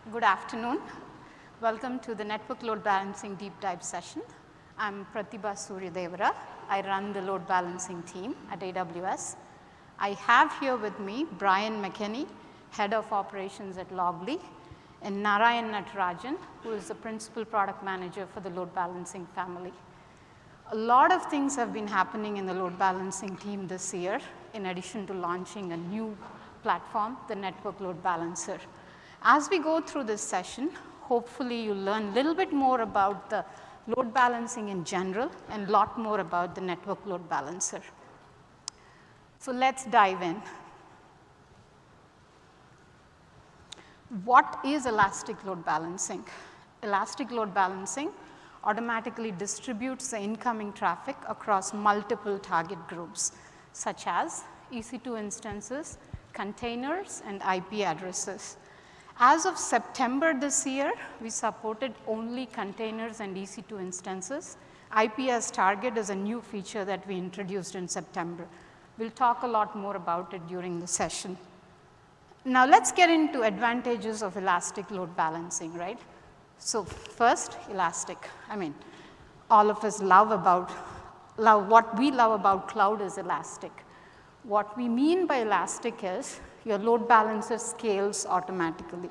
Good afternoon. Welcome to the Network Load Balancing Deep Dive session. I'm Pratibha Suryadevara. I run the load balancing team at AWS. I have here with me Brian McKinney, Head of Operations at Logli, and Narayan Natarajan, who is the Principal Product Manager for the load balancing family. A lot of things have been happening in the load balancing team this year, in addition to launching a new platform, the Network Load Balancer. As we go through this session, hopefully you'll learn a little bit more about the load balancing in general and a lot more about the Network Load Balancer. So let's dive in. What is elastic load balancing? Elastic load balancing automatically distributes the incoming traffic across multiple target groups, such as EC2 instances, containers, and IP addresses. As of September this year, we supported only containers and EC2 instances. IP as target is a new feature that we introduced in September. We'll talk a lot more about it during the session. Now let's get into advantages of elastic load balancing, right? So first, elastic. All of us what we love about cloud is elastic. What we mean by elastic is your load balancer scales automatically.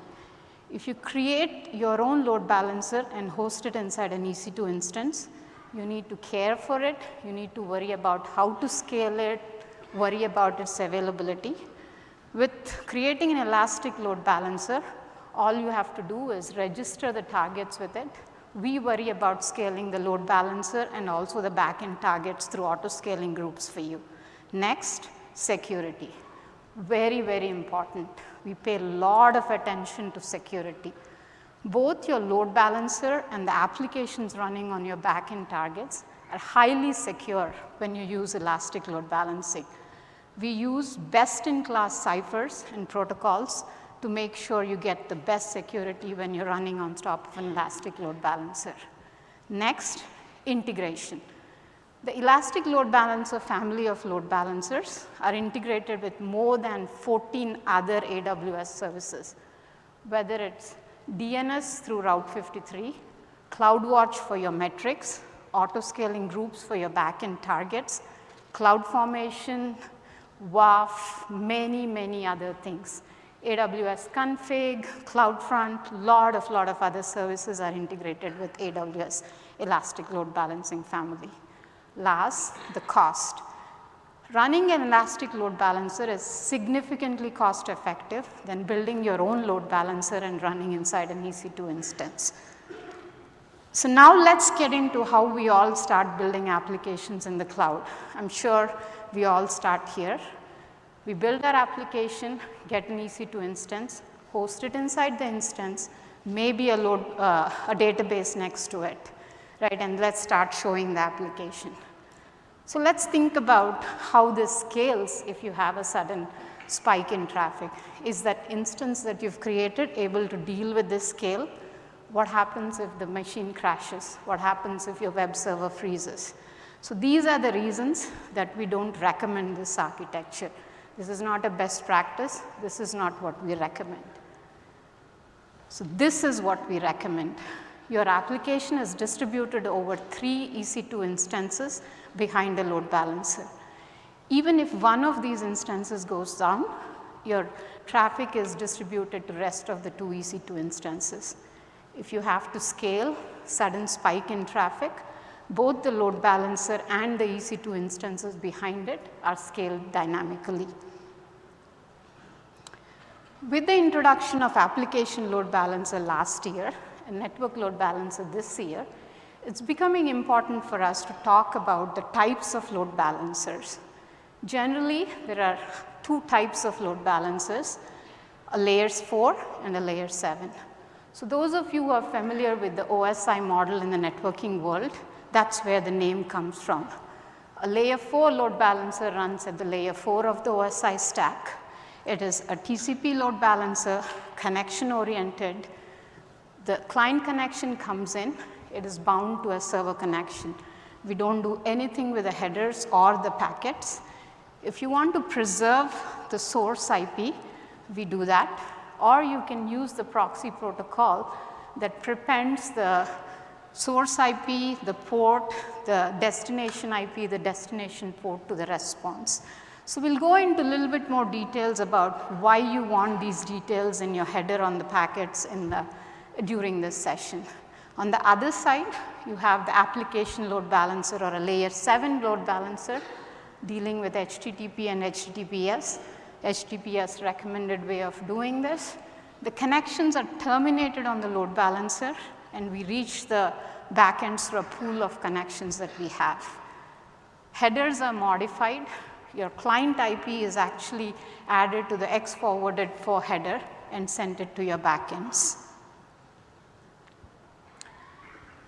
If you create your own load balancer and host it inside an EC2 instance, you need to care for it, you need to worry about how to scale it, worry about its availability. With creating an elastic load balancer, all you have to do is register the targets with it. We worry about scaling the load balancer and also the backend targets through auto-scaling groups for you. Next, security. Very, very important. We pay a lot of attention to security. Both your load balancer and the applications running on your backend targets are highly secure when you use elastic load balancing. We use best-in-class ciphers and protocols to make sure you get the best security when you're running on top of an elastic load balancer. Next, integration. The elastic load balancer family of load balancers are integrated with more than 14 other AWS services, whether it's DNS through Route 53, CloudWatch for your metrics, auto-scaling groups for your backend targets, CloudFormation, WAF, many other things. AWS Config, CloudFront, lot of other services are integrated with AWS elastic load balancing family. Last, the cost. Running an elastic load balancer is significantly cost effective than building your own load balancer and running inside an EC2 instance. So now let's get into how we all start building applications in the cloud. I'm sure we all start here. We build our application, get an EC2 instance, host it inside the instance, maybe a database next to it, right? And let's start showing the application. So let's think about how this scales if you have a sudden spike in traffic. Is that instance that you've created able to deal with this scale? What happens if the machine crashes? What happens if your web server freezes? So these are the reasons that we don't recommend this architecture. This is not a best practice. This is not what we recommend. So this is what we recommend. Your application is distributed over 3 EC2 instances behind a load balancer. Even if one of these instances goes down, your traffic is distributed to the rest of the 2 EC2 instances. If you have to scale sudden spike in traffic, both the load balancer and the EC2 instances behind it are scaled dynamically. With the introduction of application load balancer last year and network load balancer this year, it's becoming important for us to talk about the types of load balancers. Generally, there are 2 types of load balancers, a layers 4 and a layer 7. So those of you who are familiar with the OSI model in the networking world, that's where the name comes from. A layer 4 load balancer runs at the layer 4 of the OSI stack. It is a TCP load balancer, connection oriented. The client connection comes in, it is bound to a server connection. We don't do anything with the headers or the packets. If you want to preserve the source IP, we do that. or you can use the proxy protocol that prepends the source IP, the port, the destination IP, the destination port to the response. So we'll go into a little bit more details about why you want these details in your header on the packets during this session. On the other side, you have the application load balancer or a layer 7 load balancer dealing with HTTP and HTTPS. HTTPS recommended way of doing this. The connections are terminated on the load balancer and we reach the backends through a pool of connections that we have. Headers are modified. Your client IP is actually added to the X forwarded for header and sent it to your backends.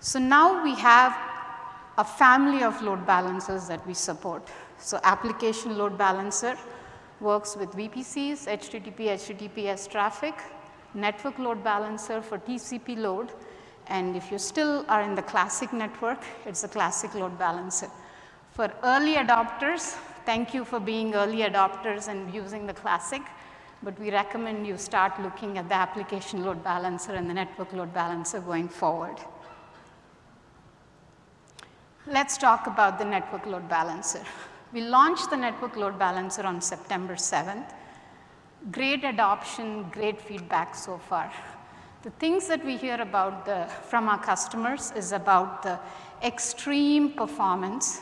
So now we have a family of load balancers that we support. So application load balancer works with VPCs, HTTP, HTTPS traffic, network load balancer for TCP load, and if you still are in the classic network, it's a classic load balancer. For early adopters, thank you for being early adopters and using the classic, but we recommend you start looking at the application load balancer and the network load balancer going forward. Let's talk about the network load balancer. We launched the network load balancer on September 7th. Great adoption, great feedback so far. The things that we hear about from our customers is about the extreme performance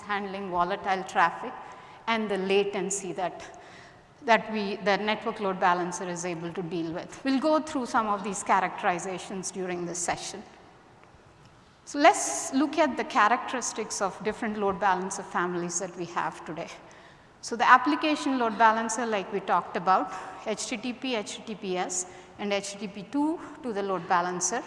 handling volatile traffic and the latency that the network load balancer is able to deal with. We'll go through some of these characterizations during this session. So let's look at the characteristics of different load balancer families that we have today. So the application load balancer, like we talked about, HTTP, HTTPS, and HTTP2 to the load balancer.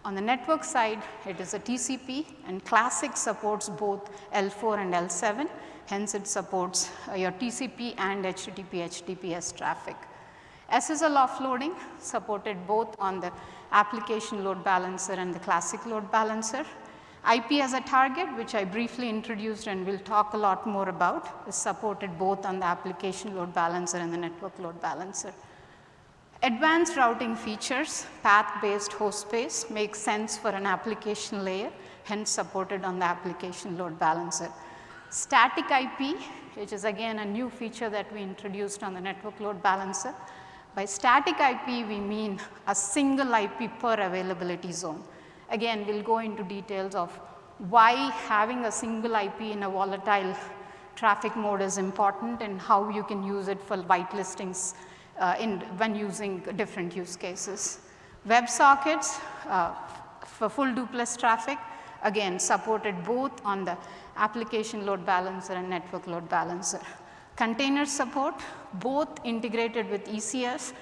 On the network side, it is a TCP, and Classic supports both L4 and L7, hence it supports your TCP and HTTP, HTTPS traffic. SSL offloading supported both on the application load balancer and the classic load balancer. IP as a target, which I briefly introduced and will talk a lot more about, is supported both on the application load balancer and the network load balancer. Advanced routing features, path-based host space, makes sense for an application layer, hence supported on the application load balancer. Static IP, which is again a new feature that we introduced on the network load balancer. By static IP, we mean a single IP per availability zone. Again, we'll go into details of why having a single IP in a volatile traffic mode is important and how you can use it for whitelistings when using different use cases. WebSockets for full duplex traffic, again supported both on the application load balancer and network load balancer. Container support, both integrated with ECS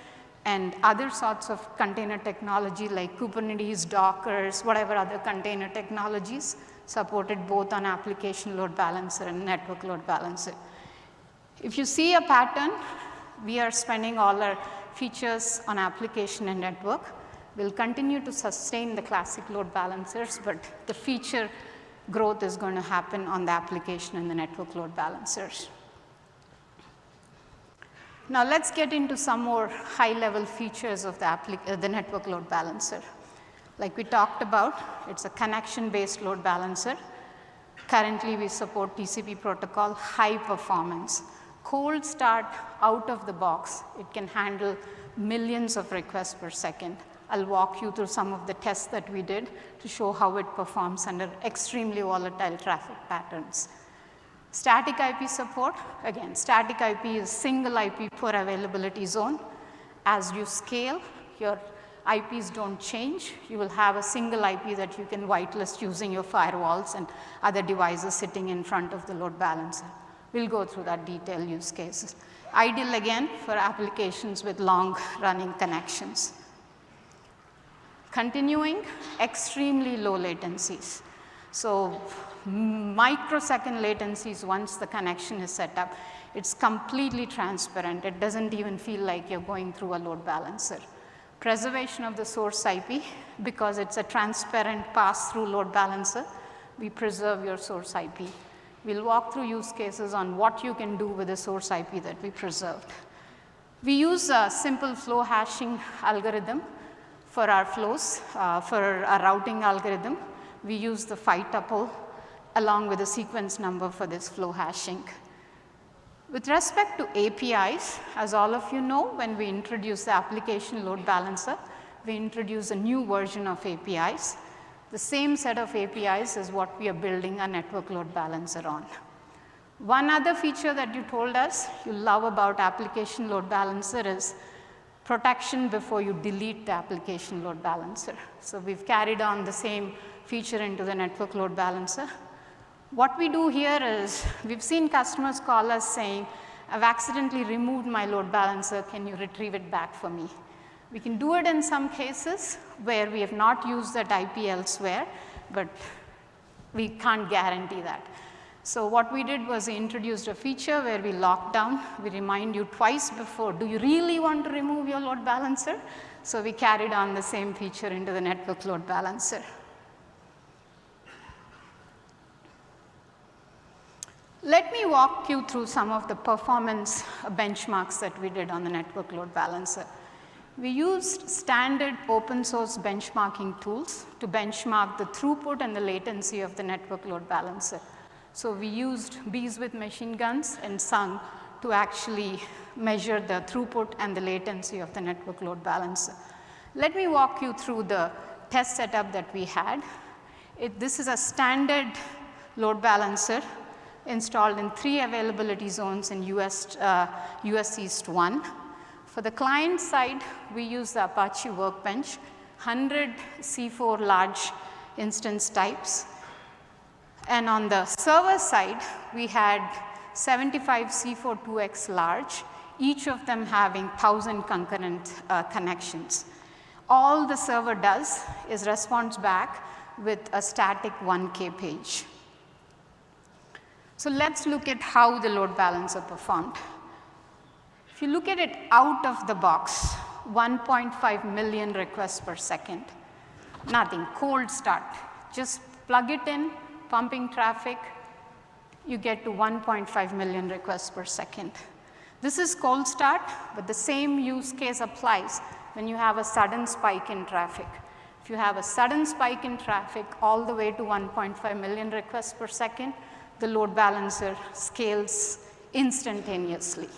and other sorts of container technology like Kubernetes, Dockers, whatever other container technologies, supported both on application load balancer and network load balancer. If you see a pattern, we are spending all our features on application and network. We'll continue to sustain the classic load balancers, but the feature growth is going to happen on the application and the network load balancers. Now let's get into some more high-level features of the network load balancer. Like we talked about, it's a connection-based load balancer. Currently, we support TCP protocol, high performance. Cold start out of the box, it can handle millions of requests per second. I'll walk you through some of the tests that we did to show how it performs under extremely volatile traffic patterns. Static IP support, again, static IP is single IP per availability zone. As you scale, your IPs don't change. You will have a single IP that you can whitelist using your firewalls and other devices sitting in front of the load balancer. We'll go through that detailed use cases. Ideal again for applications with long running connections. Continuing, extremely low latencies. So microsecond latencies once the connection is set up. It's completely transparent. It doesn't even feel like you're going through a load balancer. Preservation of the source IP, because it's a transparent pass-through load balancer, we preserve your source IP. We'll walk through use cases on what you can do with the source IP that we preserved. We use a simple flow hashing algorithm for our flows. For our routing algorithm, we use the phi tuple along with the sequence number for this flow hashing. With respect to APIs, as all of you know, when we introduce the application load balancer, we introduce a new version of APIs. The same set of APIs is what we are building a network load balancer on. One other feature that you told us you love about application load balancer is protection before you delete the application load balancer. So we've carried on the same feature into the network load balancer. What we do here is, we've seen customers call us saying, I've accidentally removed my load balancer, can you retrieve it back for me? We can do it in some cases where we have not used that IP elsewhere, but we can't guarantee that. So what we did was we introduced a feature where we lock down, we remind you twice before, do you really want to remove your load balancer? So we carried on the same feature into the network load balancer. Let me walk you through some of the performance benchmarks that we did on the network load balancer. We used standard open source benchmarking tools to benchmark the throughput and the latency of the network load balancer. So we used bees with machine guns and Sung to actually measure the throughput and the latency of the network load balancer. Let me walk you through the test setup that we had. This is a standard load balancer installed in 3 availability zones in US East 1. For the client side, we use the Apache Workbench, 100 C4 large instance types. And on the server side, we had 75 C4 2x large, each of them having 1,000 concurrent connections. All the server does is responds back with a static 1K page. So let's look at how the load balancer performed. If you look at it out of the box, 1.5 million requests per second. Nothing, cold start. Just plug it in, pumping traffic, you get to 1.5 million requests per second. This is cold start, but the same use case applies when you have a sudden spike in traffic. If you have a sudden spike in traffic all the way to 1.5 million requests per second, the load balancer scales instantaneously.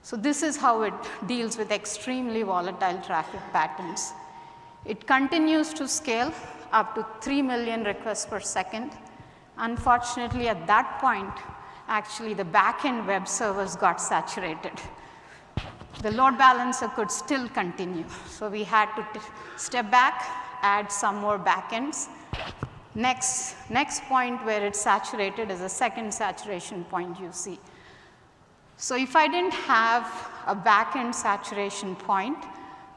So this is how it deals with extremely volatile traffic patterns. It continues to scale up to 3 million requests per second. Unfortunately, at that point, actually the backend web servers got saturated. The load balancer could still continue. So we had to step back, add some more backends. Next point where it's saturated is a second saturation point you see. So if I didn't have a backend saturation point,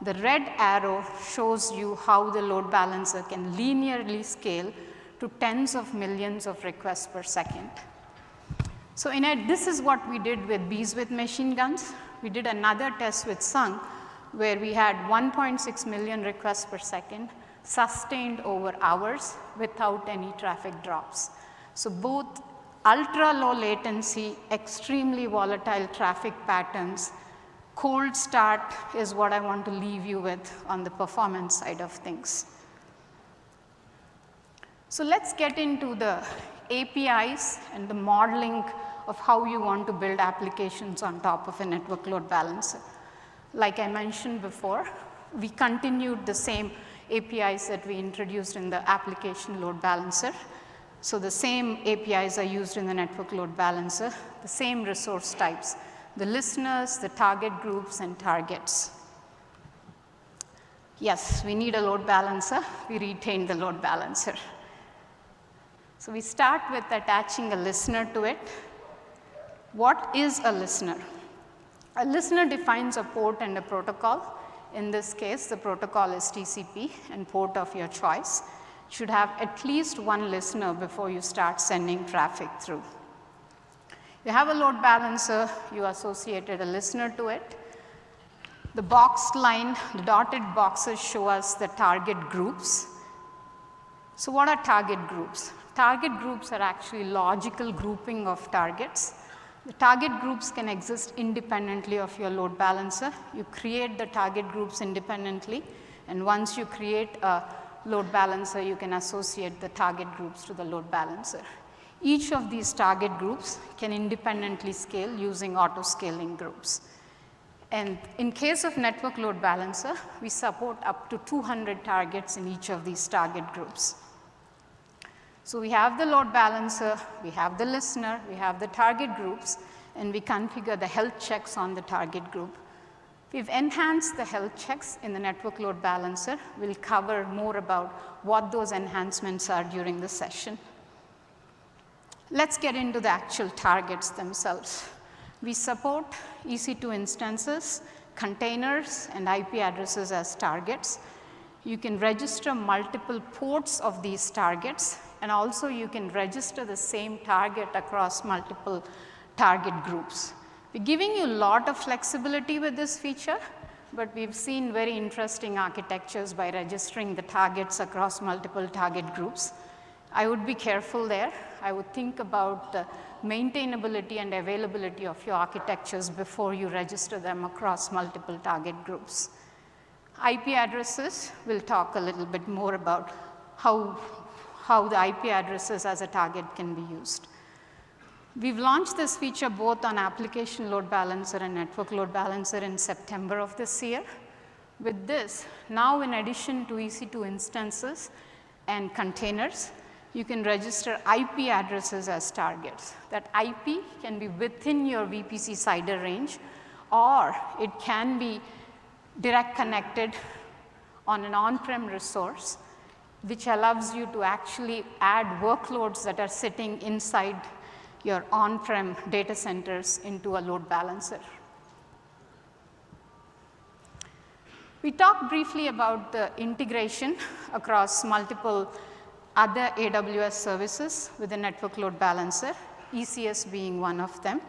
the red arrow shows you how the load balancer can linearly scale to tens of millions of requests per second. So this is what we did with bees with machine guns. We did another test with Sung where we had 1.6 million requests per second sustained over hours without any traffic drops. So both ultra low latency, extremely volatile traffic patterns, cold start is what I want to leave you with on the performance side of things. So let's get into the APIs and the modeling of how you want to build applications on top of a network load balancer. Like I mentioned before, we continued the same APIs that we introduced in the application load balancer. So the same APIs are used in the network load balancer, the same resource types, the listeners, the target groups, and targets. Yes, we need a load balancer. We retain the load balancer. So we start with attaching a listener to it. What is a listener? A listener defines a port and a protocol. In this case, the protocol is TCP and port of your choice. You should have at least one listener before you start sending traffic through. You have a load balancer, you associated a listener to it. The boxed line, the dotted boxes show us the target groups. So what are target groups? Target groups are actually logical grouping of targets The target groups can exist independently of your load balancer. You create the target groups independently, and once you create a load balancer, you can associate the target groups to the load balancer. Each of these target groups can independently scale using auto-scaling groups. And in case of network load balancer, we support up to 200 targets in each of these target groups. So we have the load balancer, we have the listener, we have the target groups, and we configure the health checks on the target group. We've enhanced the health checks in the network load balancer. We'll cover more about what those enhancements are during the session. Let's get into the actual targets themselves. We support EC2 instances, containers, and IP addresses as targets. You can register multiple ports of these targets, and also you can register the same target across multiple target groups. We're giving you a lot of flexibility with this feature, but we've seen very interesting architectures by registering the targets across multiple target groups. I would be careful there. I would think about the maintainability and availability of your architectures before you register them across multiple target groups. IP addresses, we'll talk a little bit more about how the IP addresses as a target can be used. We've launched this feature both on application load balancer and network load balancer in September of this year. With this, now in addition to EC2 instances and containers, you can register IP addresses as targets. That IP can be within your VPC CIDR range, or it can be direct connected on an on-prem resource, which allows you to actually add workloads that are sitting inside your on-prem data centers into a load balancer. We talked briefly about the integration across multiple other AWS services with the network load balancer, ECS being one of them.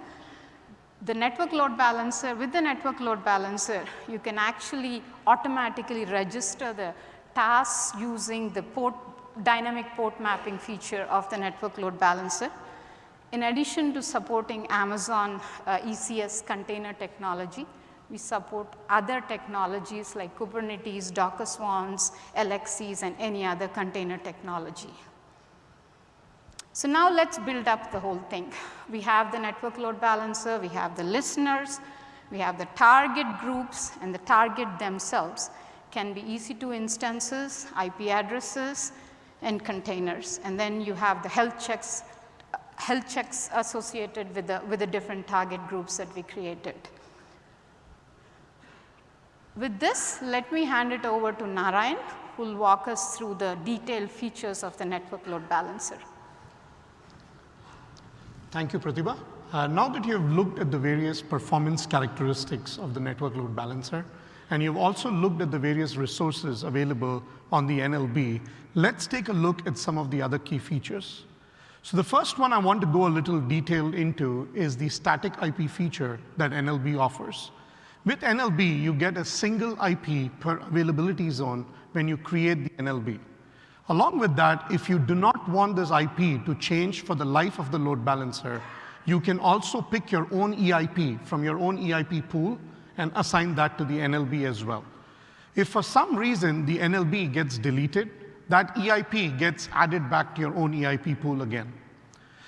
The network load balancer, with the network load balancer, you can actually automatically register the tasks using the dynamic port mapping feature of the network load balancer. In addition to supporting Amazon ECS container technology, we support other technologies like Kubernetes, Docker Swarms, LXCs, and any other container technology. So now let's build up the whole thing. We have the network load balancer, we have the listeners, we have the target groups, and the target themselves can be EC2 instances, IP addresses, and containers. And then you have the health checks associated with the different target groups that we created. With this, let me hand it over to Narayan, who will walk us through the detailed features of the network load balancer. Thank you, Pratibha. Now that you have looked at the various performance characteristics of the network load balancer, and you've also looked at the various resources available on the NLB, let's take a look at some of the other key features. So the first one I want to go a little detailed into is the static IP feature that NLB offers. With NLB, you get a single IP per availability zone when you create the NLB. Along with that, if you do not want this IP to change for the life of the load balancer, you can also pick your own EIP from your own EIP pool and assign that to the NLB as well. If for some reason the NLB gets deleted, that EIP gets added back to your own EIP pool again.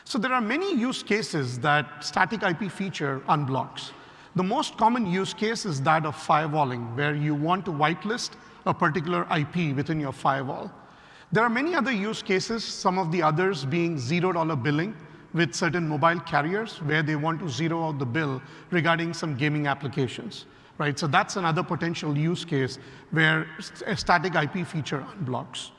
So there are many use cases that static IP feature unblocks. The most common use case is that of firewalling, where you want to whitelist a particular IP within your firewall. There are many other use cases, some of the others being $0 billing with certain mobile carriers, where they want to zero out the bill regarding some gaming applications, right? So that's another potential use case where a static IP feature unblocks.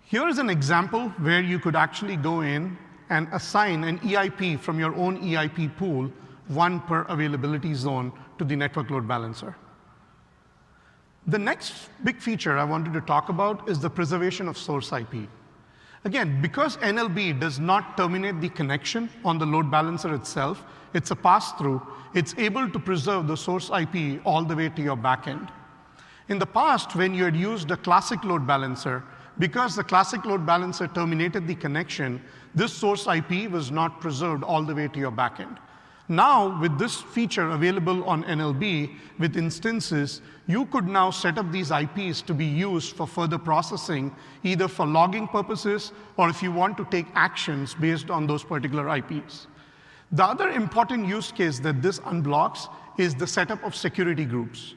Here is an example where you could actually go in and assign an EIP from your own EIP pool, one per availability zone, to the network load balancer. The next big feature I wanted to talk about is the preservation of source IP. Again, because NLB does not terminate the connection on the load balancer itself, it's a pass-through, it's able to preserve the source IP all the way to your backend. In the past, when you had used a classic load balancer, because the classic load balancer terminated the connection, this source IP was not preserved all the way to your backend. Now, with this feature available on NLB with instances, you could now set up these IPs to be used for further processing, either for logging purposes or if you want to take actions based on those particular IPs. The other important use case that this unblocks is the setup of security groups.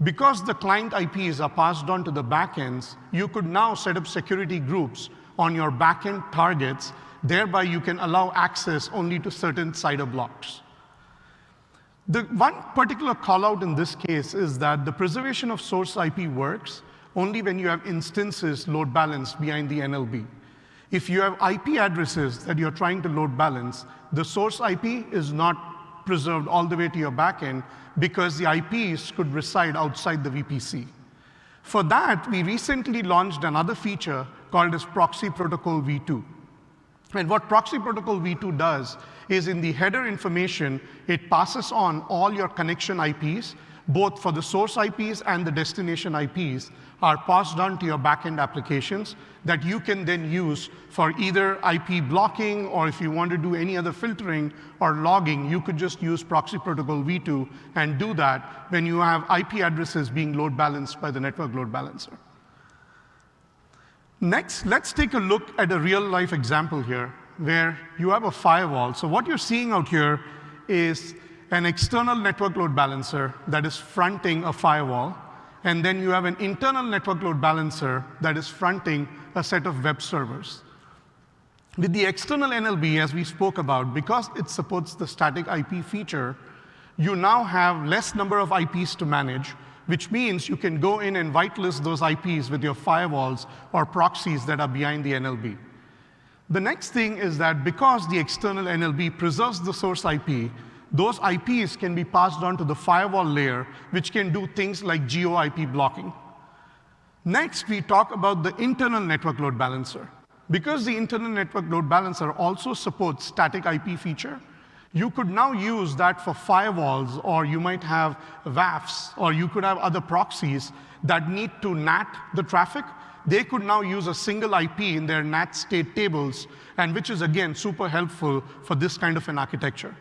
Because the client IPs are passed on to the backends, you could now set up security groups on your backend targets. Thereby, you can allow access only to certain CIDR blocks. The one particular callout in this case is that the preservation of source IP works only when you have instances load balanced behind the NLB. If you have IP addresses that you're trying to load balance, the source IP is not preserved all the way to your backend because the IPs could reside outside the VPC. For that, we recently launched another feature called as Proxy Protocol v2. And what Proxy Protocol v2 does is in the header information, it passes on all your connection IPs, both for the source IPs and the destination IPs are passed on to your backend applications that you can then use for either IP blocking, or if you want to do any other filtering or logging, you could just use Proxy Protocol v2 and do that when you have IP addresses being load balanced by the network load balancer. Next, let's take a look at a real-life example here where you have a firewall. So what you're seeing out here is an external network load balancer that is fronting a firewall, and then you have an internal network load balancer that is fronting a set of web servers. With the external NLB, as we spoke about, because it supports the static IP feature, you now have less number of IPs to manage, which means you can go in and whitelist those IPs with your firewalls or proxies that are behind the NLB. The next thing is that because the external NLB preserves the source IP, those IPs can be passed on to the firewall layer, which can do things like geo-IP blocking. Next, we talk about the internal network load balancer. Because the internal network load balancer also supports static IP feature, you could now use that for firewalls, or you might have WAFs, or you could have other proxies that need to NAT the traffic. They could now use a single IP in their NAT state tables, and which is, again, super helpful for this kind of an architecture.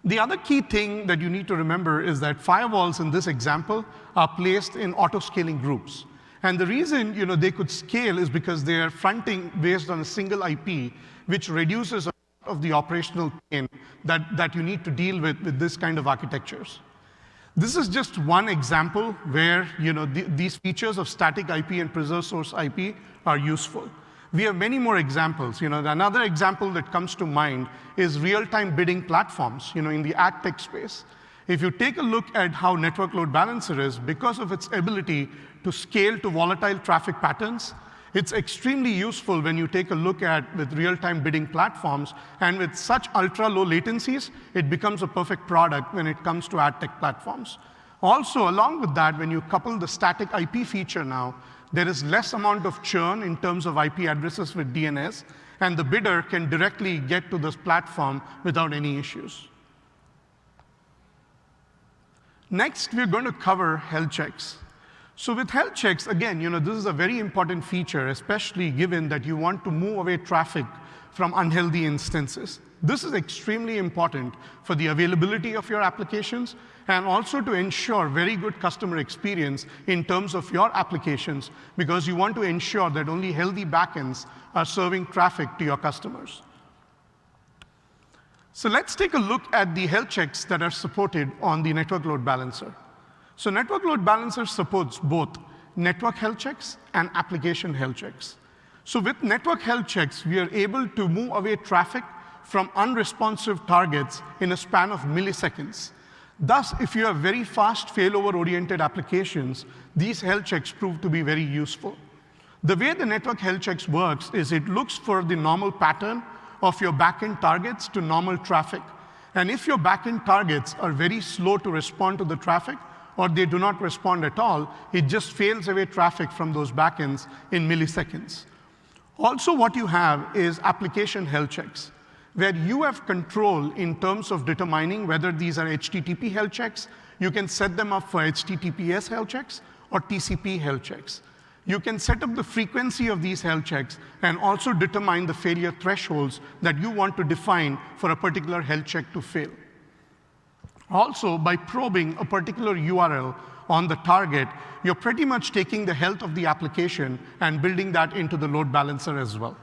The other key thing that you need to remember is that firewalls in this example are placed in auto-scaling groups. And the reason they could scale is because they are fronting based on a single IP, which reduces a lot of the operational pain that you need to deal with this kind of architectures. This is just one example where these features of static IP and preserved source IP are useful. We have many more examples. Another example that comes to mind is real-time bidding platforms in the ad tech space. If you take a look at how network load balancer is, because of its ability to scale to volatile traffic patterns, it's extremely useful when you take a look at with real-time bidding platforms, and with such ultra-low latencies, it becomes a perfect product when it comes to ad tech platforms. Also, along with that, when you couple the static IP feature now, there is less amount of churn in terms of IP addresses with DNS, and the bidder can directly get to this platform without any issues. Next, we're going to cover health checks. So with health checks, again, this is a very important feature, especially given that you want to move away traffic from unhealthy instances. This is extremely important for the availability of your applications and also to ensure very good customer experience in terms of your applications, because you want to ensure that only healthy backends are serving traffic to your customers. So let's take a look at the health checks that are supported on the network load balancer. So network load balancer supports both network health checks and application health checks. So with network health checks, we are able to move away traffic from unresponsive targets in a span of milliseconds. Thus, if you have very fast failover-oriented applications, these health checks prove to be very useful. The way the network health checks works is it looks for the normal pattern of your backend targets to normal traffic. And if your backend targets are very slow to respond to the traffic, or they do not respond at all, it just fails away traffic from those backends in milliseconds. Also, what you have is application health checks, where you have control in terms of determining whether these are HTTP health checks. You can set them up for HTTPS health checks or TCP health checks. you can set up the frequency of these health checks and also determine the failure thresholds that you want to define for a particular health check to fail. Also, by probing a particular URL on the target, you're pretty much taking the health of the application and building that into the load balancer as well.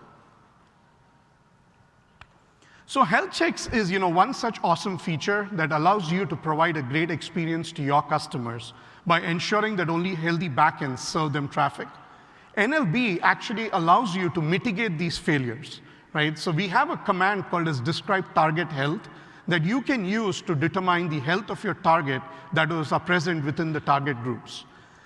So health checks is one such awesome feature that allows you to provide a great experience to your customers by ensuring that only healthy backends serve them traffic. NLB actually allows you to mitigate these failures, right? So we have a command called as describe target health that you can use to determine the health of your target that are present within the target groups.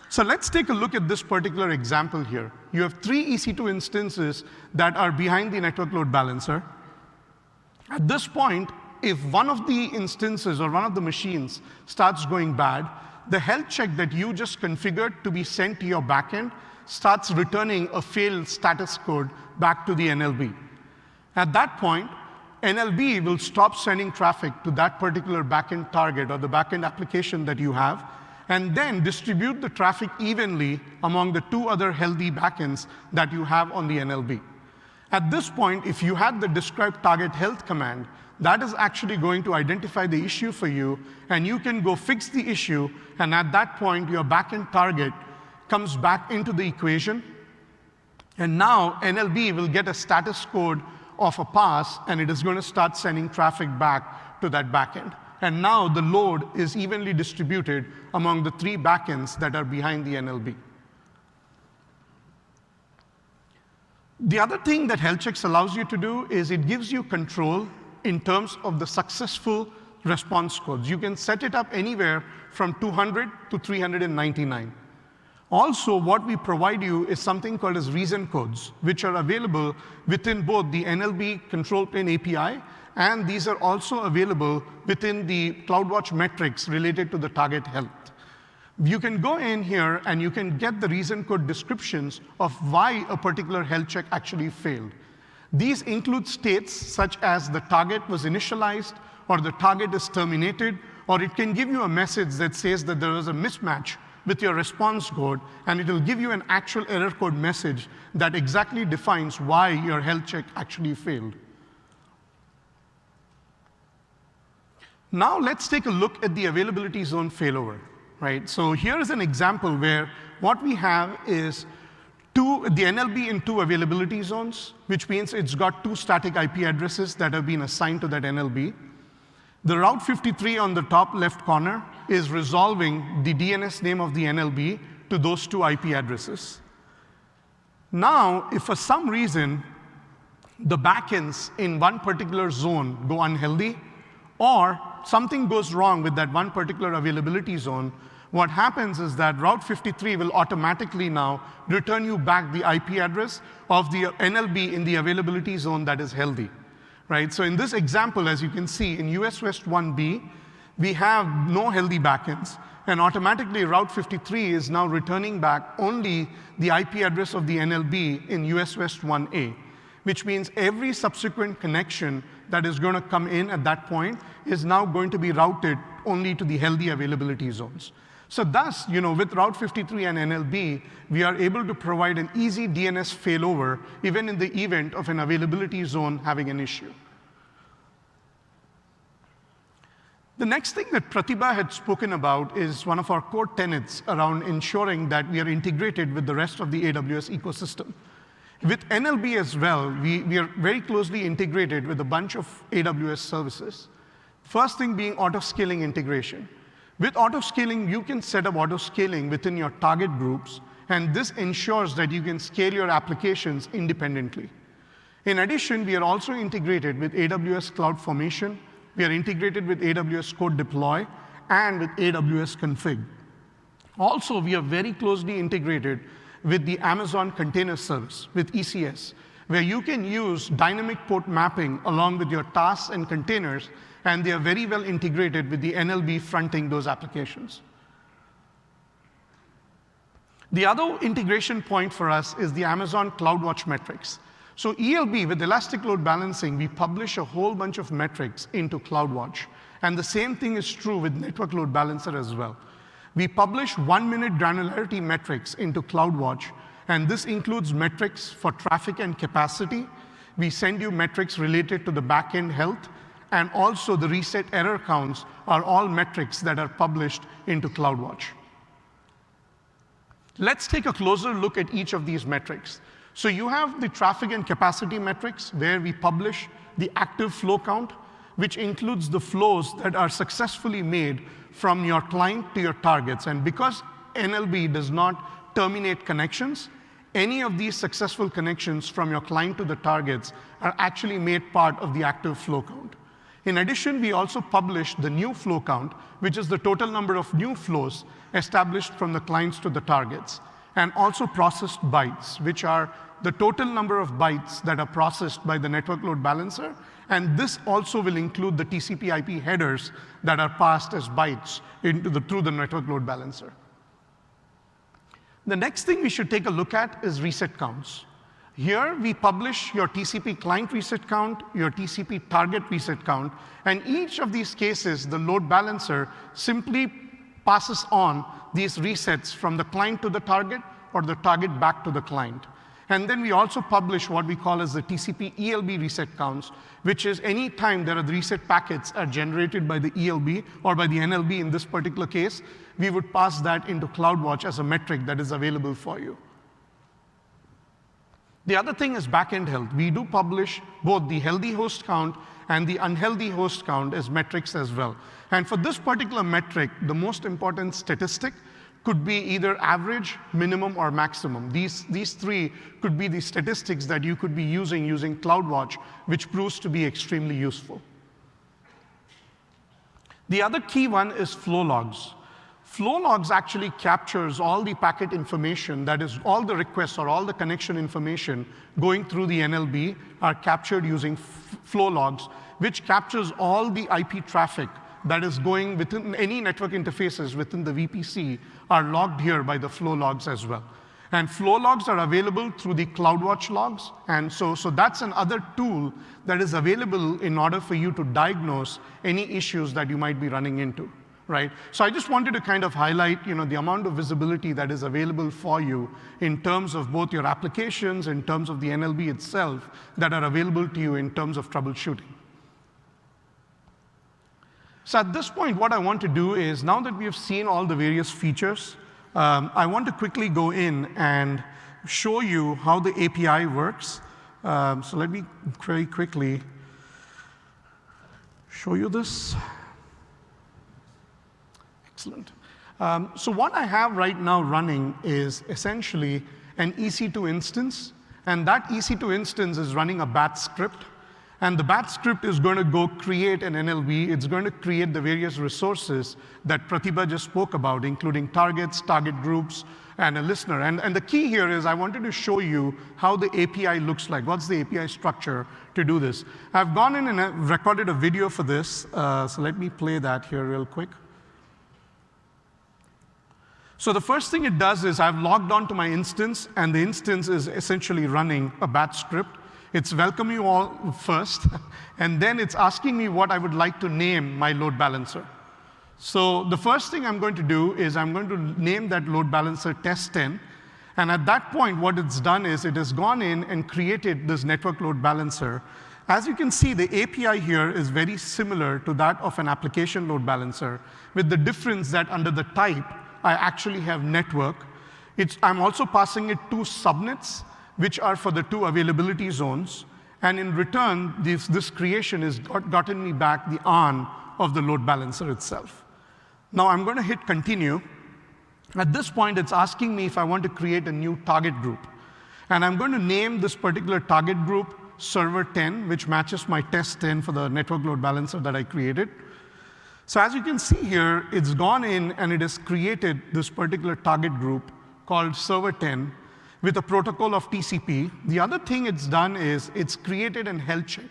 So let's take a look at this particular example here. You have 3 EC2 instances that are behind the network load balancer. At this point, if one of the instances or one of the machines starts going bad, the health check that you just configured to be sent to your backend starts returning a failed status code back to the NLB. At that point, NLB will stop sending traffic to that particular backend target or the backend application that you have, and then distribute the traffic evenly among the 2 other healthy backends that you have on the NLB. At this point, if you had the describe target health command, that is actually going to identify the issue for you, and you can go fix the issue, and at that point, your backend target comes back into the equation, and now NLB will get a status code of a pass, and it is going to start sending traffic back to that backend. And now the load is evenly distributed among the 3 backends that are behind the NLB. The other thing that health checks allows you to do is it gives you control in terms of the successful response codes. You can set it up anywhere from 200 to 399. Also, what we provide you is something called as reason codes, which are available within both the NLB control plane API, and these are also available within the CloudWatch metrics related to the target health. You can go in here and you can get the reason code descriptions of why a particular health check actually failed. These include states such as the target was initialized, or the target is terminated, or it can give you a message that says that there was a mismatch with your response code, and it will give you an actual error code message that exactly defines why your health check actually failed. Now let's take a look at the availability zone failover, right? So here is an example where what we have is the NLB in 2 availability zones, which means it's got 2 static IP addresses that have been assigned to that NLB. The Route 53 on the top left corner is resolving the DNS name of the NLB to those 2 IP addresses. Now, if for some reason the backends in one particular zone go unhealthy, or something goes wrong with that one particular availability zone, what happens is that Route 53 will automatically now return you back the IP address of the NLB in the availability zone that is healthy, right? So in this example, as you can see, in US West 1B, we have no healthy backends, and automatically Route 53 is now returning back only the IP address of the NLB in US West 1A, which means every subsequent connection that is going to come in at that point is now going to be routed only to the healthy availability zones. So thus, with Route 53 and NLB, we are able to provide an easy DNS failover even in the event of an availability zone having an issue. The next thing that Pratibha had spoken about is one of our core tenets around ensuring that we are integrated with the rest of the AWS ecosystem. With NLB as well, we are very closely integrated with a bunch of AWS services. First thing being auto-scaling integration. With auto-scaling, you can set up auto-scaling within your target groups, and this ensures that you can scale your applications independently. In addition, we are also integrated with AWS CloudFormation, we are integrated with AWS Code Deploy, and with AWS Config. Also, we are very closely integrated with the Amazon Container Service, with ECS, where you can use dynamic port mapping along with your tasks and containers, and they are very well integrated with the NLB fronting those applications. The other integration point for us is the Amazon CloudWatch metrics. So ELB, with Elastic Load Balancing, we publish a whole bunch of metrics into CloudWatch. And the same thing is true with Network Load Balancer as well. We publish 1-minute granularity metrics into CloudWatch, And this includes metrics for traffic and capacity. We send you metrics related to the backend health, and also the reset error counts are all metrics that are published into CloudWatch. Let's take a closer look at each of these metrics. So you have the traffic and capacity metrics, where we publish the active flow count, which includes the flows that are successfully made from your client to your targets. And because NLB does not terminate connections, any of these successful connections from your client to the targets are actually made part of the active flow count. In addition, we also publish the new flow count, which is the total number of new flows established from the clients to the targets, and also processed bytes, which are the total number of bytes that are processed by the network load balancer. And this also will include the TCP/IP headers that are passed as bytes through the network load balancer. The next thing we should take a look at is reset counts. Here, we publish your TCP client reset count, your TCP target reset count, and each of these cases, the load balancer simply passes on these resets from the client to the target or the target back to the client. And then we also publish what we call as the TCP ELB reset counts, which is any time there are the reset packets are generated by the ELB or by the NLB in this particular case, we would pass that into CloudWatch as a metric that is available for you. The other thing is backend health. We do publish both the healthy host count and the unhealthy host count as metrics as well. And for this particular metric, the most important statistic could be either average, minimum, or maximum. These three could be the statistics that you could be using CloudWatch, which proves to be extremely useful. The other key one is flow logs. Flow logs actually captures all the packet information, that is, all the requests or all the connection information going through the NLB are captured using flow logs, which captures all the IP traffic that is going within any network interfaces within the VPC are logged here by the flow logs as well. And flow logs are available through the CloudWatch logs. And so that's another tool that is available in order for you to diagnose any issues that you might be running into, right? So I just wanted to kind of highlight, the amount of visibility that is available for you in terms of both your applications, in terms of the NLB itself, that are available to you in terms of troubleshooting. So at this point, what I want to do is, now that we have seen all the various features, I want to quickly go in and show you how the API works. So let me very quickly show you this. Excellent. So what I have right now running is essentially an EC2 instance, and that EC2 instance is running a batch script. And the batch script is going to go create an NLB. It's going to create the various resources that Pratibha just spoke about, including targets, target groups, and a listener. And the key here is I wanted to show you how the API looks like. What's the API structure to do this? I've gone in and recorded a video for this. So let me play that here real quick. So the first thing it does is I've logged on to my instance, and the instance is essentially running a batch script. It's welcome you all first, and then it's asking me what I would like to name my load balancer. So the first thing I'm going to do is I'm going to name that load balancer test 10. And at that point, what it's done is it has gone in and created this network load balancer. As you can see, the API here is very similar to that of an application load balancer, with the difference that under the type, I actually have network. I'm also passing it 2 subnets, which are for the 2 availability zones. And in return, this creation has gotten me back the on of the load balancer itself. Now I'm going to hit continue. At this point, it's asking me if I want to create a new target group. And I'm going to name this particular target group server 10, which matches my test 10 for the network load balancer that I created. So as you can see here, it's gone in and it has created this particular target group called server 10, with a protocol of TCP. The other thing it's done is it's created a health check,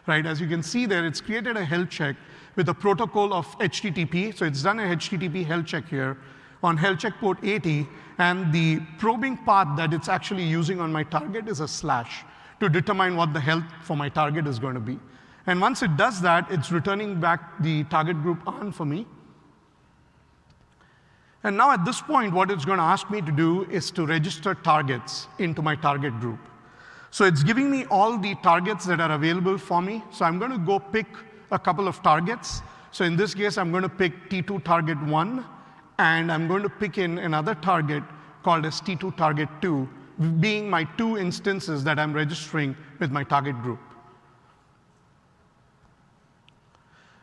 right? As you can see there, it's created a health check with a protocol of HTTP. So it's done a HTTP health check here on health check port 80, and the probing path that it's actually using on my target is a / to determine what the health for my target is going to be. And once it does that, it's returning back the target group on for me. And now at this point, what it's going to ask me to do is to register targets into my target group. So it's giving me all the targets that are available for me. So I'm going to go pick a couple of targets. So in this case, I'm going to pick T2 target 1, and I'm going to pick in another target called as T2 target 2, being my 2 instances that I'm registering with my target group.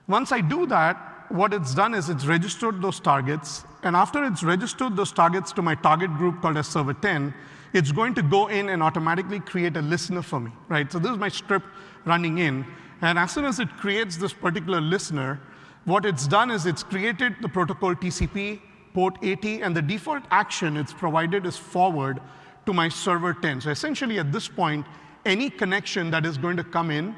Once I do that, what it's done is it's registered those targets, and after it's registered those targets to my target group called as server 10, it's going to go in and automatically create a listener for me, right? So this is my script running in, and as soon as it creates this particular listener, what it's done is it's created the protocol TCP, port 80, and the default action it's provided is forward to my server 10. So essentially at this point, any connection that is going to come in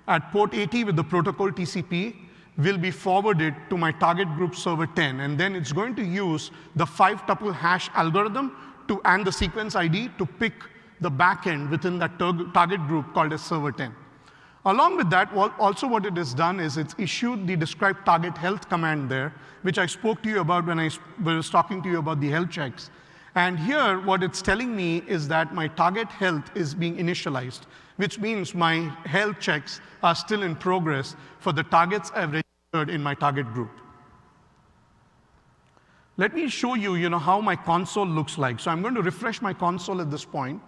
at port 80 with the protocol TCP will be forwarded to my target group server 10, and then it's going to use the 5-tuple hash algorithm and the sequence ID to pick the backend within that target group called as server 10. Along with that, also what it has done is it's issued the describe target health command there, which I spoke to you about when I was talking to you about the health checks. And here, what it's telling me is that my target health is being initialized, which means my health checks are still in progress for the targets I've registered in my target group. Let me show you, how my console looks like. So I'm going to refresh my console at this point.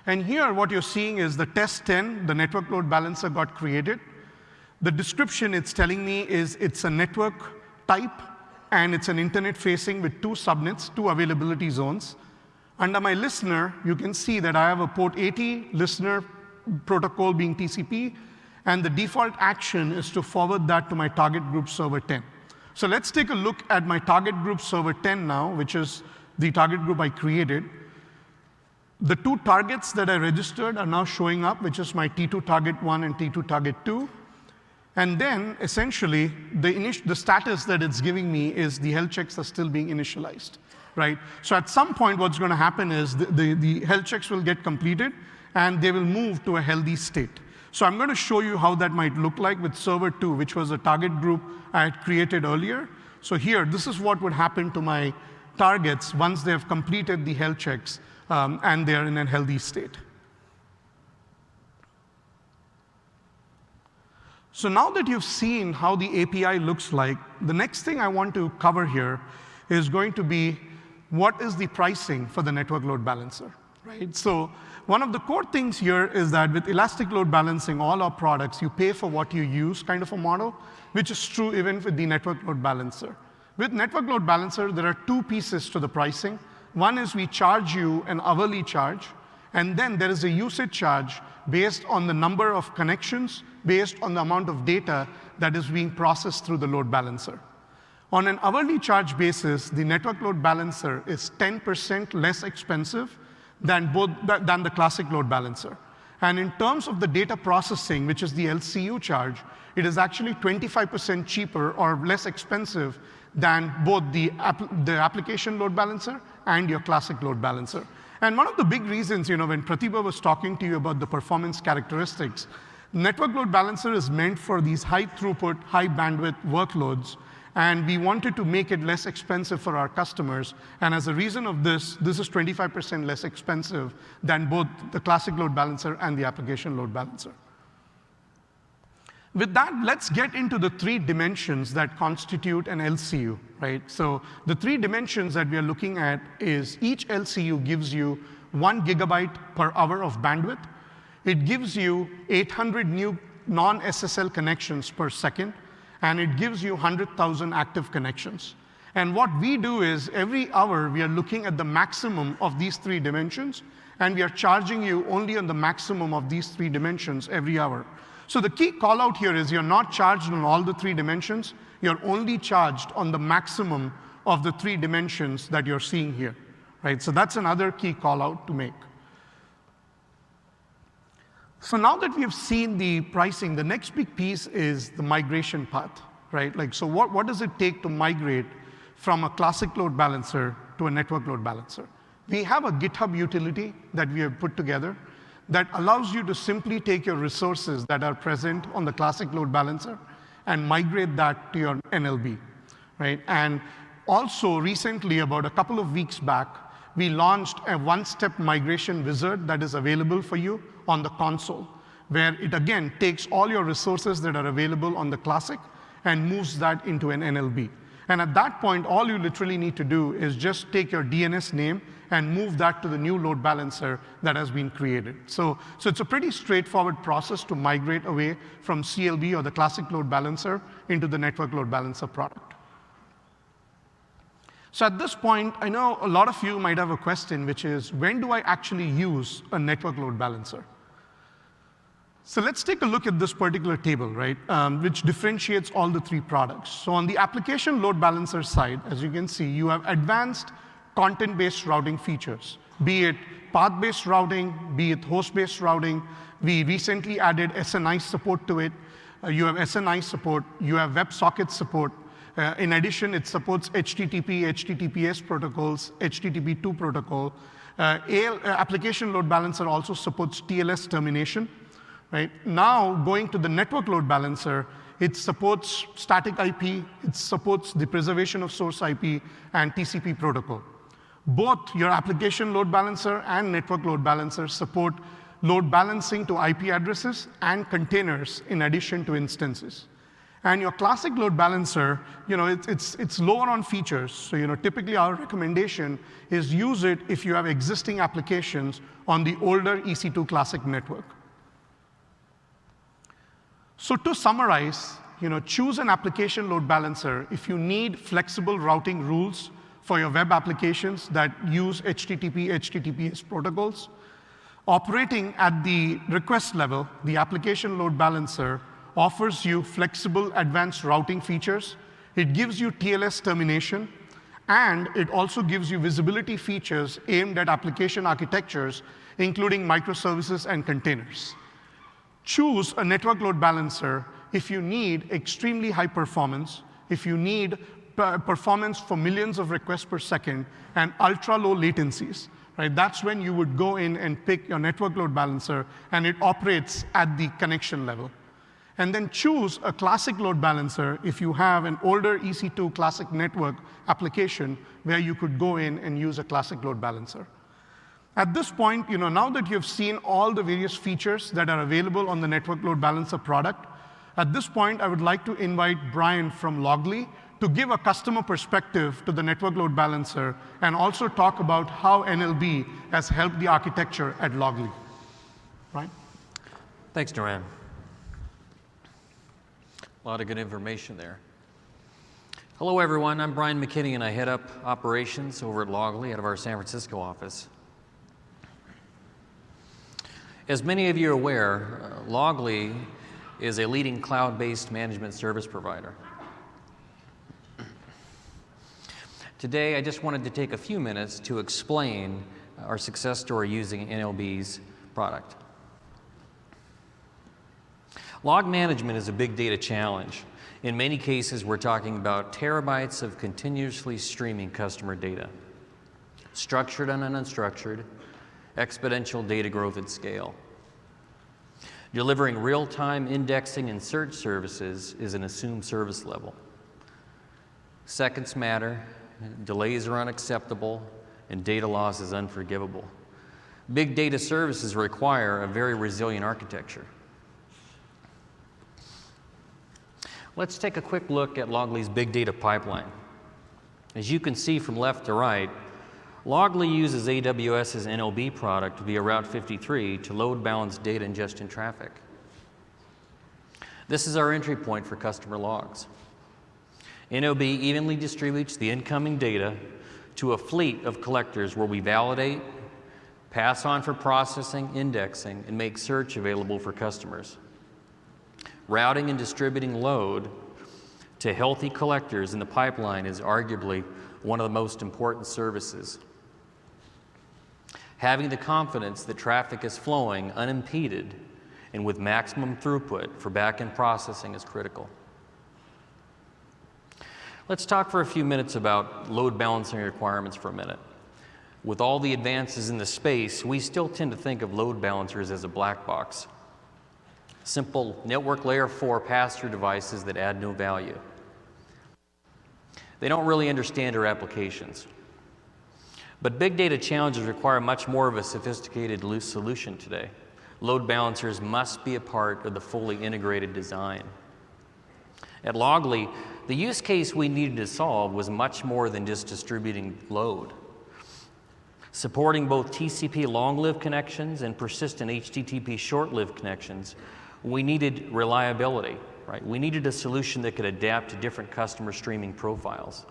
And here, what you're seeing is the test 10, the network load balancer got created. The description it's telling me is it's a network type, and it's an internet facing with 2 subnets, 2 availability zones. Under my listener, you can see that I have a port 80 listener protocol being TCP, and the default action is to forward that to my target group server 10. So let's take a look at my target group server 10 now, which is the target group I created. The 2 targets that I registered are now showing up, which is my T2 target 1 and T2 target 2. And then, essentially, the status that it's giving me is the health checks are still being initialized, right? So at some point, what's going to happen is the health checks will get completed, and they will move to a healthy state. So I'm going to show you how that might look like with server 2, which was a target group I had created earlier. So here, this is what would happen to my targets once they have completed the health checks and they are in a healthy state. So now that you've seen how the API looks like, the next thing I want to cover here is going to be what is the pricing for the network load balancer, right? So one of the core things here is that with elastic load balancing, all our products, you pay for what you use kind of a model, which is true even with the network load balancer. With network load balancer, there are 2 pieces to the pricing. One is we charge you an hourly charge, and then there is a usage charge based on the number of connections, based on the amount of data that is being processed through the load balancer. On an hourly charge basis, the network load balancer is 10% less expensive than the classic load balancer. And in terms of the data processing, which is the LCU charge, it is actually 25% cheaper or less expensive than both the application load balancer and your classic load balancer. And one of the big reasons, when Pratibha was talking to you about the performance characteristics, network load balancer is meant for these high throughput, high bandwidth workloads, and we wanted to make it less expensive for our customers. And as a reason of this is 25% less expensive than both the classic load balancer and the application load balancer. With that, let's get into the 3 dimensions that constitute an LCU, right? So the 3 dimensions that we are looking at is each LCU gives you 1 gigabyte per hour of bandwidth. It gives you 800 new non-SSL connections per second, and it gives you 100,000 active connections. And what we do is every hour we are looking at the maximum of these 3 dimensions, and we are charging you only on the maximum of these 3 dimensions every hour. So the key call out here is you're not charged on all the 3 dimensions, you're only charged on the maximum of the 3 dimensions that you're seeing here, right? So that's another key call out to make. So now that we have seen the pricing, the next big piece is the migration path, right? So what does it take to migrate from a classic load balancer to a network load balancer? We have a GitHub utility that we have put together that allows you to simply take your resources that are present on the classic load balancer and migrate that to your NLB, right? And Also, recently, about a couple of weeks back, we launched a one-step migration wizard that is available for you on the console, where it again takes all your resources that are available on the classic and moves that into an NLB. And at that point, all you literally need to do is just take your DNS name and move that to the new load balancer that has been created. So it's a pretty straightforward process to migrate away from CLB or the classic load balancer into the network load balancer product. So at this point, I know a lot of you might have a question, which is, when do I actually use a network load balancer? So let's take a look at this particular table, right, which differentiates all the three products. So on the application load balancer side, as you can see, you have advanced content-based routing features, be it path-based routing, be it host-based routing. We recently added SNI support to it. You have SNI support. You have WebSocket support. In addition, it supports HTTP, HTTPS protocols, HTTP2 protocol. Application load balancer also supports TLS termination. Right? Now, going to the network load balancer, it supports static IP, it supports the preservation of source IP, and TCP protocol. Both your application load balancer and network load balancer support load balancing to IP addresses and containers in addition to instances. And your classic load balancer, it's lower on features. So typically our recommendation is use it if you have existing applications on the older EC2 classic network. So to summarize, choose an application load balancer if you need flexible routing rules for your web applications that use HTTP, HTTPS protocols. Operating at the request level, the application load balancer offers you flexible advanced routing features. It gives you TLS termination, and it also gives you visibility features aimed at application architectures, including microservices and containers. Choose a network load balancer if you need extremely high performance, if you need performance for millions of requests per second, and ultra-low latencies. Right? That's when you would go in and pick your network load balancer, and it operates at the connection level. And then choose a classic load balancer if you have an older EC2 classic network application where you could go in and use a classic load balancer. At this point, now that you've seen all the various features that are available on the network load balancer product, at this point, I would like to invite Brian from Logli to give a customer perspective to the network load balancer and also talk about how NLB has helped the architecture at Logli. Brian? Thanks, Duran. A lot of good information there. Hello, everyone. I'm Brian McKinney, and I head up operations over at Logli out of our San Francisco office. As many of you are aware, Logli is a leading cloud-based management service provider. Today, I just wanted to take a few minutes to explain our success story using NLB's product. Log management is a big data challenge. In many cases, we're talking about terabytes of continuously streaming customer data, structured and unstructured, exponential data growth at scale. Delivering real-time indexing and search services is an assumed service level. Seconds matter, delays are unacceptable, and data loss is unforgivable. Big data services require a very resilient architecture. Let's take a quick look at Logli's big data pipeline. As you can see from left to right, Logli uses AWS's NLB product via Route 53 to load balance data ingestion traffic. This is our entry point for customer logs. NLB evenly distributes the incoming data to a fleet of collectors where we validate, pass on for processing, indexing, and make search available for customers. Routing and distributing load to healthy collectors in the pipeline is arguably one of the most important services. Having the confidence that traffic is flowing unimpeded and with maximum throughput for back-end processing is critical. Let's talk for a few minutes about load balancing requirements for a minute. With all the advances in the space, we still tend to think of load balancers as a black box. Simple network layer 4 pass-through devices that add no value. They don't really understand our applications. But big data challenges require much more of a sophisticated solution today. Load balancers must be a part of the fully integrated design. At Logli, the use case we needed to solve was much more than just distributing load. Supporting both TCP long-lived connections and persistent HTTP short-lived connections, we needed reliability, right? We needed a solution that could adapt to different customer streaming profiles.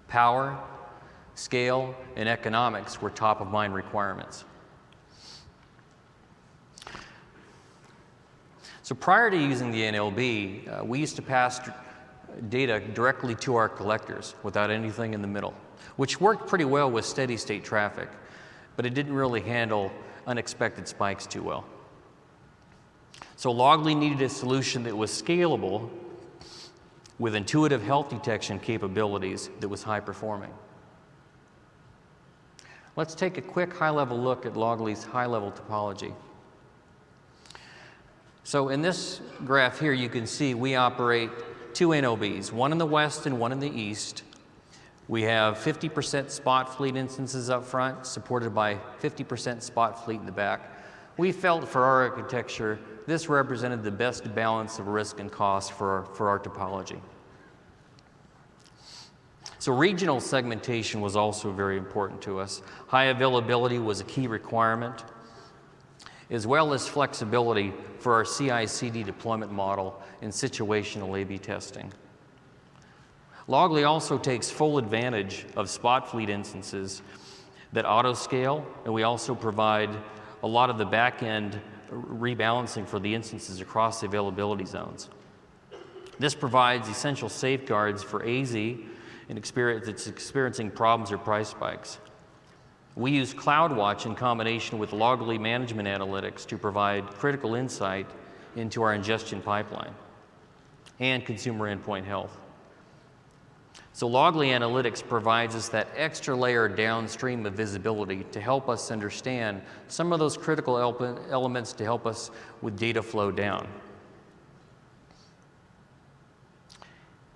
Power, scale, and economics were top-of-mind requirements. So prior to using the NLB, we used to pass data directly to our collectors without anything in the middle, which worked pretty well with steady state traffic, but it didn't really handle unexpected spikes too well. So Logli needed a solution that was scalable with intuitive health detection capabilities that was high performing. Let's take a quick high-level look at Logli's high-level topology. So in this graph here, you can see we operate two NLBs, one in the west and one in the east. We have 50% spot fleet instances up front, supported by 50% spot fleet in the back. We felt for our architecture, this represented the best balance of risk and cost for our topology. So regional segmentation was also very important to us. High availability was a key requirement, as well as flexibility for our CI/CD deployment model and situational A/B testing. Logli also takes full advantage of spot fleet instances that auto-scale, and we also provide a lot of the back-end rebalancing for the instances across the availability zones. This provides essential safeguards for AZ and that's experiencing problems or price spikes. We use CloudWatch in combination with Logli management analytics to provide critical insight into our ingestion pipeline and consumer endpoint health. So Logli analytics provides us that extra layer downstream of visibility to help us understand some of those critical elements to help us with data flow down.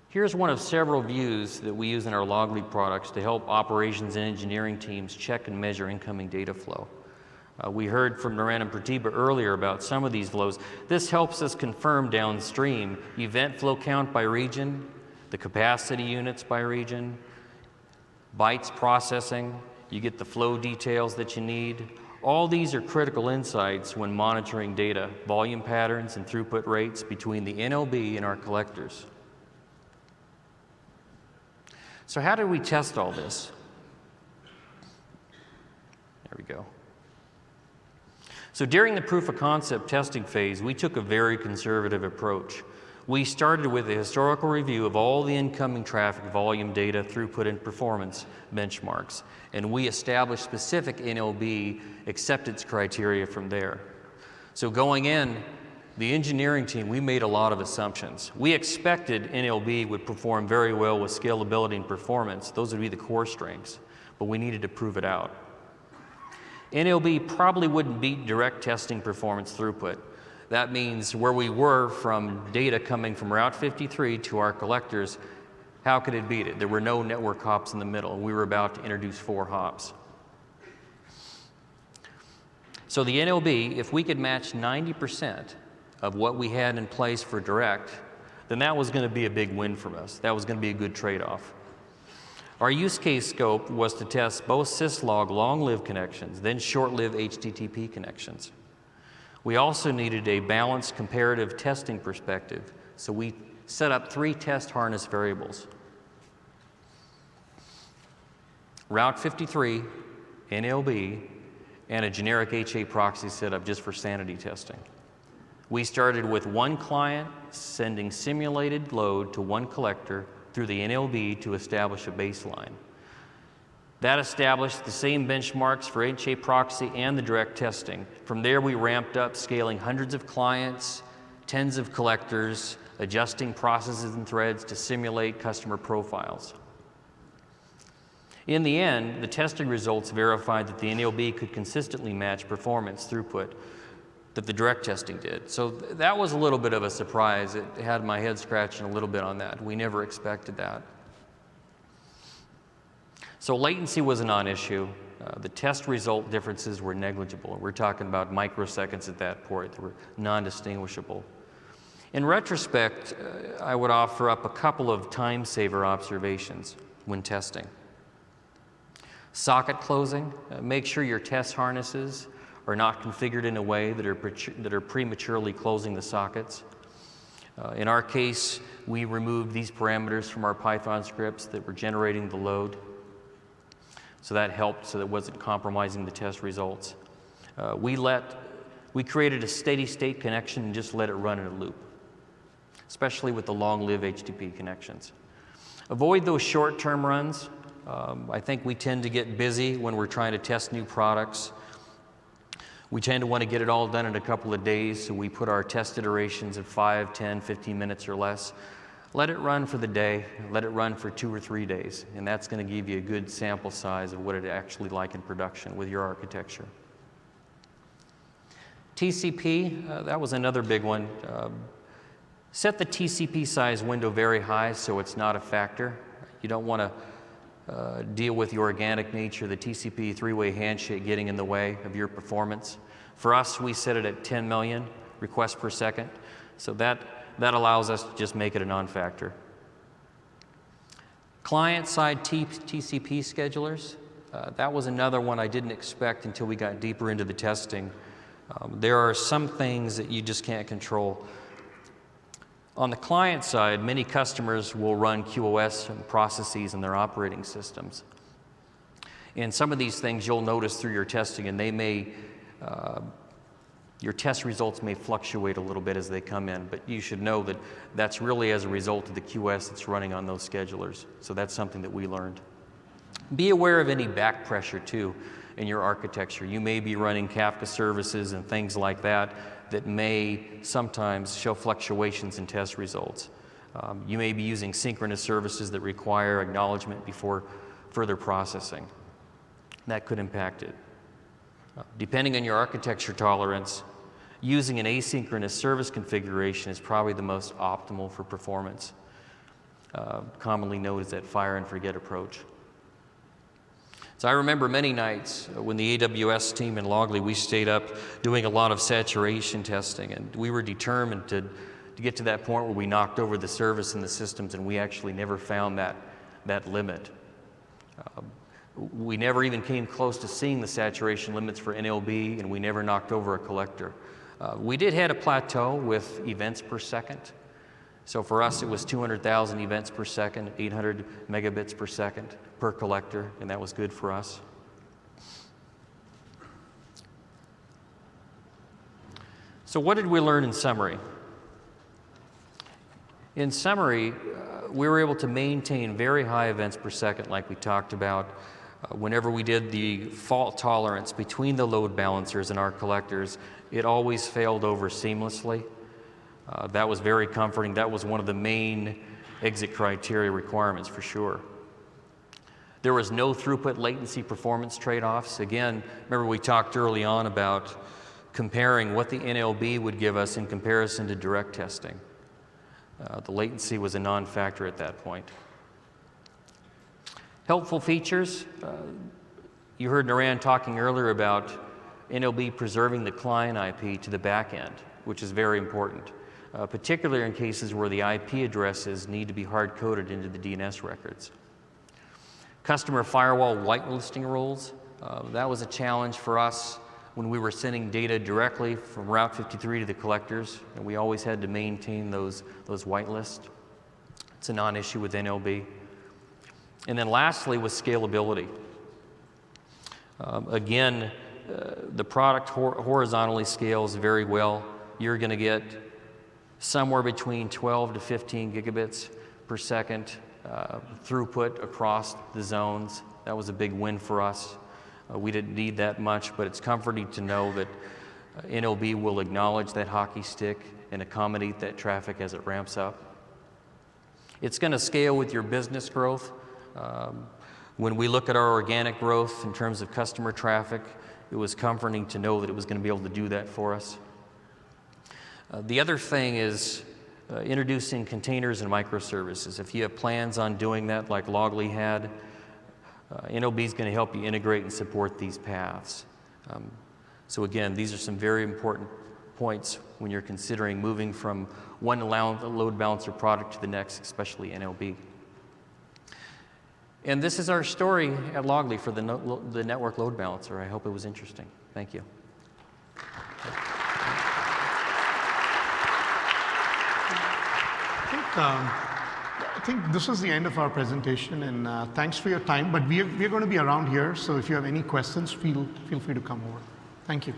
Here's one of several views that we use in our Logli products to help operations and engineering teams check and measure incoming data flow. We heard from Naren and Pratibha earlier about some of these flows. This helps us confirm downstream event flow count by region, the capacity units by region, bytes processing, you get the flow details that you need. All these are critical insights when monitoring data, volume patterns and throughput rates between the NLB and our collectors. So how did we test all this? There we go. So during the proof of concept testing phase, we took a very conservative approach. We started with a historical review of all the incoming traffic, volume data, throughput, and performance benchmarks, and we established specific NLB acceptance criteria from there. So going in, the engineering team, we made a lot of assumptions. We expected NLB would perform very well with scalability and performance. Those would be the core strengths, but we needed to prove it out. NLB probably wouldn't beat direct testing performance throughput. That means where we were from data coming from Route 53 to our collectors, how could it beat it? There were no network hops in the middle. We were about to introduce 4 hops. So the NLB, if we could match 90% of what we had in place for direct, then that was going to be a big win for us. That was going to be a good trade-off. Our use case scope was to test both syslog long-lived connections, then short-lived HTTP connections. We also needed a balanced comparative testing perspective, so we set up 3 test harness variables. Route 53, NLB, and a generic HA proxy setup just for sanity testing. We started with one client sending simulated load to one collector through the NLB to establish a baseline. That established the same benchmarks for HA proxy and the direct testing. From there, we ramped up, scaling hundreds of clients, tens of collectors, adjusting processes and threads to simulate customer profiles. In the end, the testing results verified that the NLB could consistently match performance throughput that the direct testing did. So that was a little bit of a surprise. It had my head scratching a little bit on that. We never expected that. So latency was a non-issue. The test result differences were negligible. We're talking about microseconds at that point. They were non-distinguishable. In retrospect, I would offer up a couple of time saver observations when testing. Socket closing. Make sure your test harnesses are not configured in a way that are prematurely closing the sockets. In our case, we removed these parameters from our Python scripts that were generating the load. So that helped, so that it wasn't compromising the test results. We created a steady state connection and just let it run in a loop, especially with the long-lived HTTP connections. Avoid those short-term runs. I think we tend to get busy when we're trying to test new products. We tend to want to get it all done in a couple of days, so we put our test iterations at 5, 10, 15 minutes or less. Let it run for the day, let it run for 2 or 3 days, and that's going to give you a good sample size of what it's actually like in production with your architecture. TCP, that was another big one. Set the TCP size window very high so it's not a factor. You don't want to deal with the organic nature of the TCP three-way handshake getting in the way of your performance. For us, we set it at 10 million requests per second, so that allows us to just make it a non-factor. Client-side TCP schedulers, that was another one I didn't expect until we got deeper into the testing. There are some things that you just can't control. On the client side, many customers will run QoS and processes in their operating systems. And some of these things you'll notice through your testing, and they may, your test results may fluctuate a little bit as they come in, but you should know that that's really as a result of the QoS that's running on those schedulers. So that's something that we learned. Be aware of any back pressure too in your architecture. You may be running Kafka services and things like that that may sometimes show fluctuations in test results. You may be using synchronous services that require acknowledgement before further processing. That could impact it. Depending on your architecture tolerance, using an asynchronous service configuration is probably the most optimal for performance, commonly known as that fire and forget approach. So I remember many nights when the AWS team in Logli, we stayed up doing a lot of saturation testing, and we were determined to get to that point where we knocked over the service and the systems, and we actually never found that limit. We never even came close to seeing the saturation limits for NLB, and we never knocked over a collector. We did hit a plateau with events per second. So for us, it was 200,000 events per second, 800 megabits per second per collector, and that was good for us. So what did we learn in summary? In summary, we were able to maintain very high events per second like we talked about. Whenever we did the fault tolerance between the load balancers and our collectors, it always failed over seamlessly. That was very comforting. That was one of the main exit criteria requirements for sure. There was no throughput latency performance trade-offs. Again, remember we talked early on about comparing what the NLB would give us in comparison to direct testing. The latency was a non-factor at that point. Helpful features. You heard Naran talking earlier about NLB preserving the client IP to the backend, which is very important, particularly in cases where the IP addresses need to be hard-coded into the DNS records. Customer firewall whitelisting rules. That was a challenge for us when we were sending data directly from Route 53 to the collectors, and we always had to maintain those whitelists. It's a non-issue with NLB. And then lastly was scalability. Again, the product horizontally scales very well. You're going to get somewhere between 12 to 15 gigabits per second throughput across the zones. That was a big win for us. We didn't need that much, but it's comforting to know that NLB will acknowledge that hockey stick and accommodate that traffic as it ramps up. It's going to scale with your business growth. When we look at our organic growth in terms of customer traffic, it was comforting to know that it was going to be able to do that for us. The other thing is introducing containers and microservices. If you have plans on doing that like Logli had, NLB is going to help you integrate and support these paths. So again, these are some very important points when you're considering moving from one load balancer product to the next, especially NLB. And this is our story at Logli for the network load balancer. I hope it was interesting. Thank you. I think this is the end of our presentation, and thanks for your time. But we're going to be around here, so if you have any questions, feel free to come over. Thank you.